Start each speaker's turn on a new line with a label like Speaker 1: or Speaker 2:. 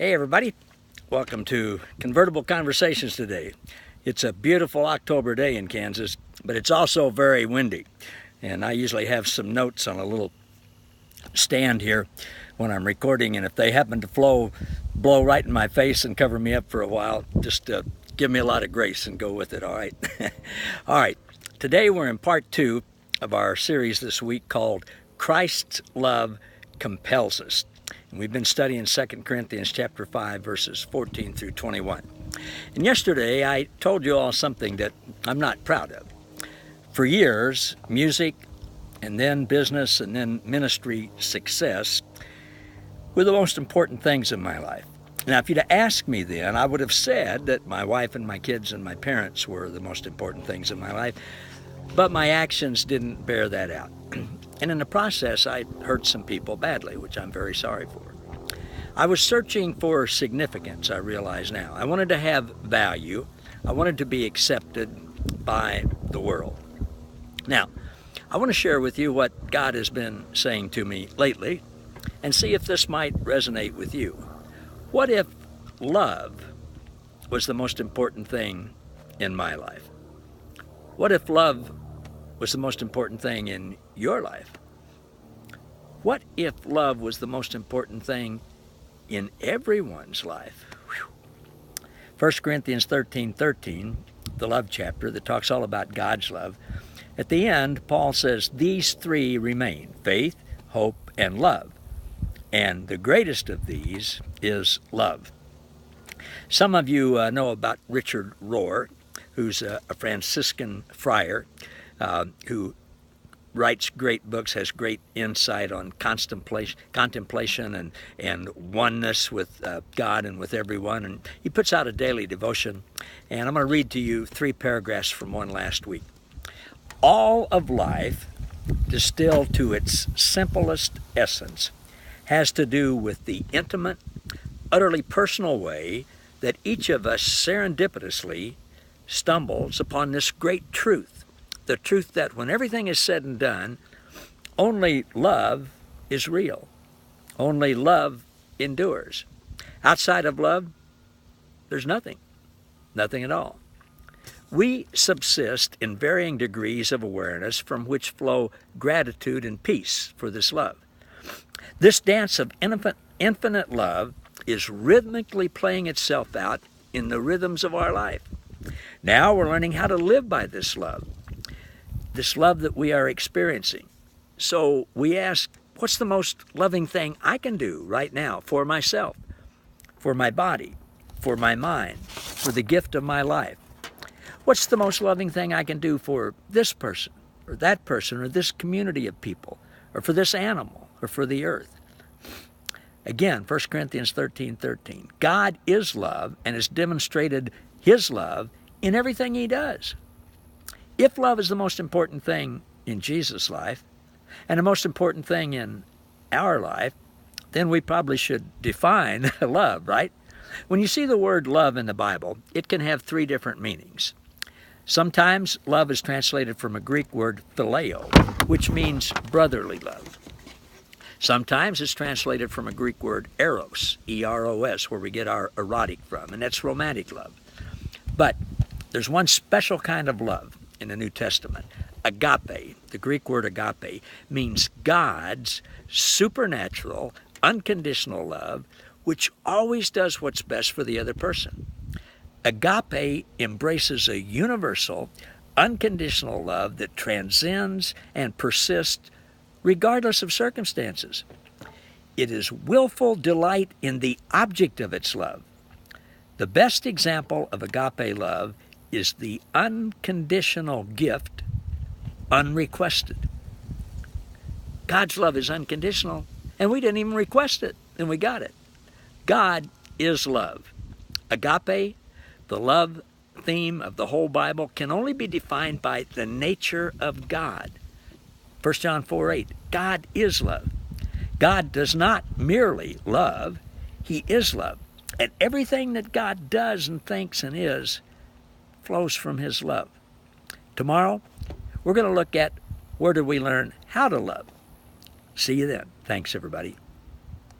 Speaker 1: Hey everybody, welcome to Convertible Conversations today. It's a beautiful October day in Kansas, but it's also very windy. And I usually have some notes on a little stand here when I'm recording, and if they happen to blow right in my face and cover me up for a while, just give me a lot of grace and go with it, all right? All right, today we're in part 2 of our series this week called Christ's Love Compels Us. And we've been studying 2 Corinthians chapter 5, verses 14 through 21. And yesterday I told you all something that I'm not proud of. For years, music and then business and then ministry success were the most important things in my life. Now, if you'd have asked me then, I would have said that my wife and my kids and my parents were the most important things in my life, but my actions didn't bear that out. And in the process, I hurt some people badly, which I'm very sorry for. I was searching for significance, I realize now. I wanted to have value. I wanted to be accepted by the world. Now, I want to share with you what God has been saying to me lately and see if this might resonate with you. What if love was the most important thing in my life? What if love was the most important thing in your life? What if love was the most important thing in everyone's life? 1 Corinthians 13:13, the love chapter that talks all about God's love. At the end, Paul says, these three remain, faith, hope, and love. And the greatest of these is love. Some of you know about Richard Rohr, who's a Franciscan friar who writes great books, has great insight on contemplation and oneness with God and with everyone. And he puts out a daily devotion. And I'm going to read to you 3 paragraphs from one last week. All of life, distilled to its simplest essence, has to do with the intimate, utterly personal way that each of us serendipitously stumbles upon this great truth. The truth that when everything is said and done, only love is real. Only love endures. Outside of love, there's nothing. Nothing at all. We subsist in varying degrees of awareness from which flow gratitude and peace for this love. This dance of infinite love is rhythmically playing itself out in the rhythms of our life. Now we're learning how to live by this love that we are experiencing. So we ask, what's the most loving thing I can do right now for myself, for my body, for my mind, for the gift of my life? What's the most loving thing I can do for this person, or that person, or this community of people, or for this animal, or for the earth? Again, 1 Corinthians 13:13. God is love and has demonstrated his love in everything he does. If love is the most important thing in Jesus' life, and the most important thing in our life, then we probably should define love, right? When you see the word love in the Bible, it can have 3 different meanings. Sometimes love is translated from a Greek word phileo, which means brotherly love. Sometimes it's translated from a Greek word eros, E-R-O-S, where we get our erotic from, and that's romantic love. But there's one special kind of love in the New Testament. Agape, the Greek word agape, means God's supernatural, unconditional love, which always does what's best for the other person. Agape embraces a universal, unconditional love that transcends and persists regardless of circumstances. It is willful delight in the object of its love. The best example of agape love is the unconditional gift, unrequested. God's love is unconditional, and we didn't even request it, and we got it. God is love. Agape, the love theme of the whole Bible, can only be defined by the nature of God. 1 John 4:8, God is love. God does not merely love, he is love. And everything that God does and thinks and is flows from his love. Tomorrow, we're going to look at where do we learn how to love. See you then. Thanks, everybody.